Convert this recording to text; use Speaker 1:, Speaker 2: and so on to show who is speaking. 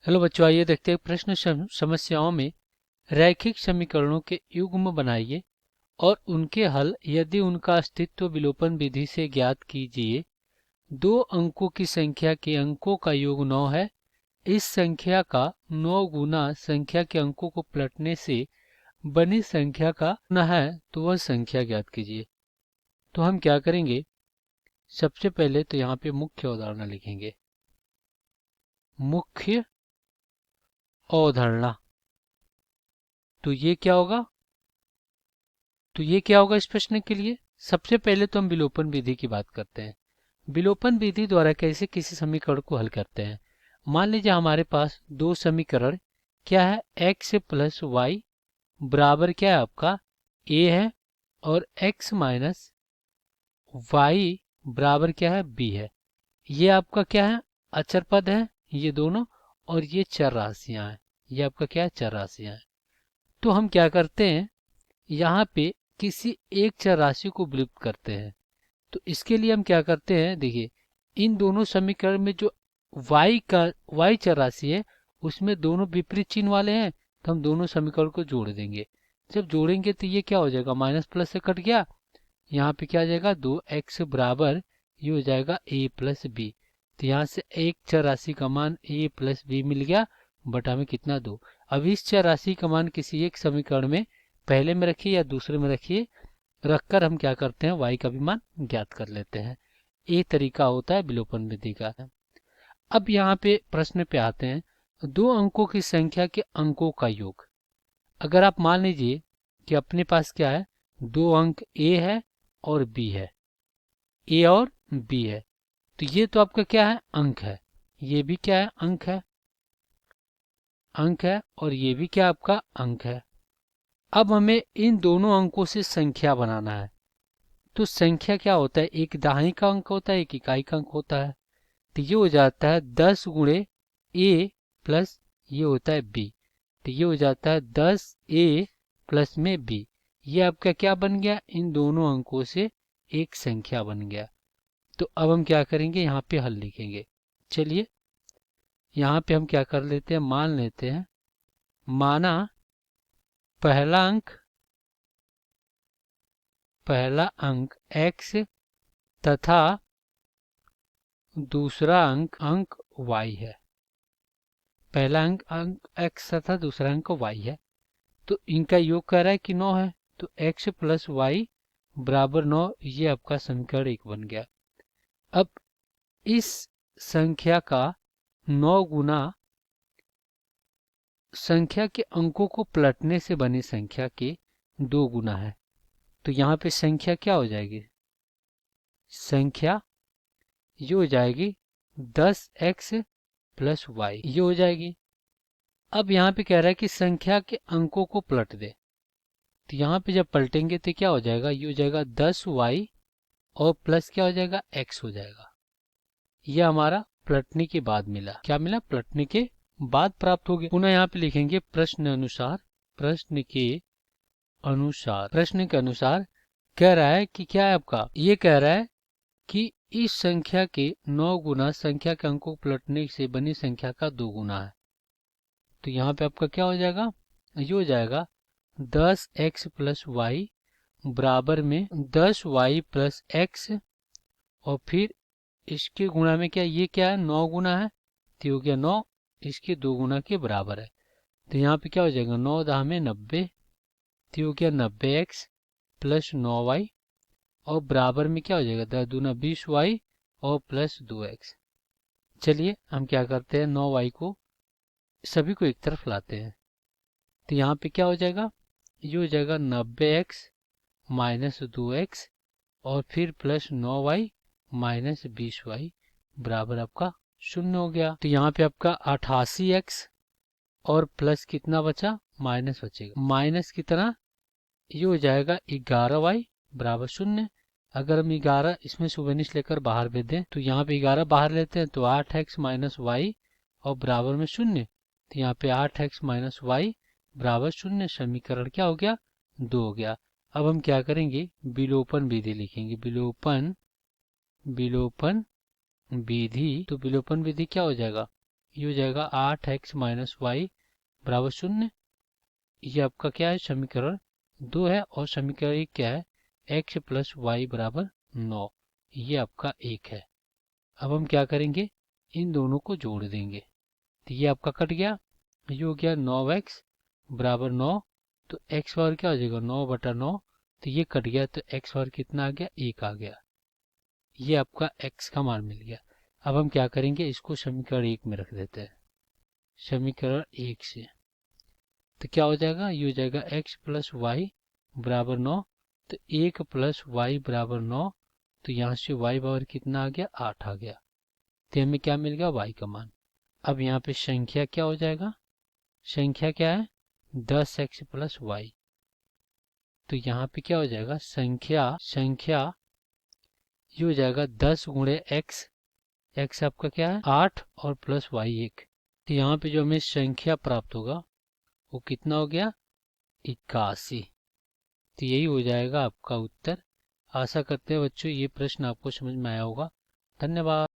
Speaker 1: Hello बच्चों, आइए देखते हैं प्रश्न समस्याओं में रैखिक समीकरणों के युग्म बनाइए और उनके हल यदि उनका अस्तित्व विलोपन विधि से ज्ञात कीजिए। दो अंकों की संख्या के अंकों का योग 9 है। इस संख्या का 9 गुना संख्या के अंकों को पलटने से बनी संख्या का गुना है, तो वह संख्या ज्ञात कीजिए। तो हम क्या करेंगे, सबसे पहले तो यहाँ पे मुख्य अवधारणा लिखेंगे। मुख्य अवधारणा, तो ये क्या होगा, इस प्रश्न के लिए सबसे पहले तो हम विलोपन विधि की बात करते हैं। विलोपन विधि द्वारा कैसे किसी समीकरण को हल करते हैं। मान लीजिए हमारे पास दो समीकरण क्या है, x प्लस वाई बराबर क्या है आपका a है, और x माइनस वाई बराबर क्या है b है। ये आपका क्या है, अचर पद है ये दोनों, और ये चर राशियां हैं। ये आपका क्या है, चर राशियां हैं। तो हम क्या करते हैं, यहाँ पे किसी एक चर राशि को विलुप्त करते हैं। तो इसके लिए हम क्या करते हैं, देखिए इन दोनों समीकरण में जो y चर राशि है उसमें दोनों विपरीत चिन्ह वाले हैं, तो हम दोनों समीकरण को जोड़ देंगे। जब जोड़ेंगे तो ये क्या हो जाएगा, माइनस प्लस से कट गया, यहाँ पे क्या आ जाएगा 2x बराबर ये हो जाएगा a प्लस बी। तो यहाँ से एक चर राशि का मान a प्लस बी मिल गया, बटा में कितना 2। अब इस चर राशि का मान किसी एक समीकरण में पहले में रखिए या दूसरे में रखिए, रखकर हम क्या करते हैं y का भी मान ज्ञात कर लेते हैं। ये तरीका होता है विलोपन विधि का। अब यहाँ पे प्रश्न पे आते हैं, दो अंकों की संख्या के अंकों का योग। अगर आप मान लीजिए कि अपने पास क्या है, दो अंक a है और b है, a और b है, तो ये तो आपका क्या है, अंक है। ये भी क्या है, अंक है, और ये भी क्या आपका अंक है। अब हमें इन दोनों अंकों से संख्या बनाना है। तो संख्या क्या होता है, एक दहाई का अंक होता है, एक इकाई का अंक होता है। तो ये हो जाता है 10 गुणे a प्लस ये होता है b। तो ये हो जाता है 10a प्लस में b। ये आपका क्या बन गया, इन दोनों अंकों से एक संख्या बन गया। तो अब हम क्या करेंगे, यहाँ पे हल लिखेंगे। चलिए यहाँ पे हम क्या कर लेते हैं, मान लेते हैं, माना पहला अंक x तथा दूसरा अंक y है। पहला अंक x तथा दूसरा अंक y है। तो इनका योग कह रहा है कि 9 है, तो x प्लस वाई बराबर 9। ये आपका समीकरण 1 बन गया। अब इस संख्या का 9 गुना संख्या के अंकों को पलटने से बनी संख्या के 2 गुना है। तो यहाँ पे संख्या क्या हो जाएगी, संख्या ये हो जाएगी 10x प्लस वाई, ये हो जाएगी। अब यहाँ पे कह रहा है कि संख्या के अंकों को पलट दे। तो यहाँ पे जब पलटेंगे तो क्या हो जाएगा, ये हो जाएगा 10y और प्लस क्या हो जाएगा, x हो जाएगा। यह हमारा पलटने के बाद मिला, क्या मिला, पलटने के बाद प्राप्त हो गया। पुनः यहाँ पे लिखेंगे प्रश्न के अनुसार कह रहा है कि क्या है आपका, ये कह रहा है कि इस संख्या के 9 गुना संख्या के अंकों को पलटने से बनी संख्या का 2 गुना है। तो यहाँ पे आपका क्या हो जाएगा, ये हो जाएगा 10x प्लस वाई बराबर में 10y प्लस x, और फिर इसके गुणा में क्या, ये क्या है 9 गुना है, तो हो गया 9, इसके 2 गुना के बराबर है। तो यहाँ पे क्या हो जाएगा, 9 दहा में 90, तो हो गया 90x प्लस 9y, और बराबर में क्या हो जाएगा 10 दूना 20y और प्लस 2x। चलिए हम क्या करते हैं, 9y को सभी को एक तरफ लाते हैं। तो यहाँ पे क्या हो जाएगा, ये हो जाएगा 90x माइनस 2x और फिर प्लस 9y माइनस 20y बराबर आपका 0 हो गया। तो यहाँ पे आपका 88x और प्लस कितना बचा, माइनस बचेगा, माइनस कितना, ये हो जाएगा 11y बराबर 0। अगर हम 11 इसमें सुबेनिश लेकर बाहर भेज दें तो यहाँ पे 11 बाहर लेते हैं तो 8x माइनस वाई और बराबर में 0। तो यहाँ पे 8x माइनस वाई बराबर 0, समीकरण क्या हो गया, 2 हो गया। अब हम क्या करेंगे, विलोपन विधि लिखेंगे। विलोपन विधि, तो विलोपन विधि क्या हो जाएगा, ये हो जाएगा 8x माइनस वाई बराबर 0। ये आपका क्या है, समीकरण 2 है। और समीकरण 1 क्या है, x प्लस वाई बराबर 9। ये आपका 1 है। अब हम क्या करेंगे, इन दोनों को जोड़ देंगे। तो ये आपका कट गया, ये हो गया 9x बराबर 9। तो x वर्ग क्या हो जाएगा, 9/9। तो ये कट गया, तो x वर्ग कितना आ गया, 1 आ गया। ये आपका x का मान मिल गया। अब हम क्या करेंगे, इसको समीकरण 1 में रख देते हैं। समीकरण 1 से तो क्या हो जाएगा, ये हो जाएगा x प्लस वाई बराबर 9। तो 1 प्लस वाई बराबर 9। तो यहाँ से y बराबर कितना आ गया, 8 आ गया। तो हमें क्या मिल गया, y का मान। अब यहाँ पे संख्या क्या हो जाएगा, संख्या क्या है, 10x प्लस वाई। तो यहाँ पे क्या हो जाएगा, संख्या ये हो जाएगा 10 गुणे x। x आपका क्या है, 8 और प्लस वाई 1। तो यहाँ पे जो हमें संख्या प्राप्त होगा वो कितना हो गया, 81। तो यही हो जाएगा आपका उत्तर। आशा करते हैं बच्चों ये प्रश्न आपको समझ में आया होगा। धन्यवाद।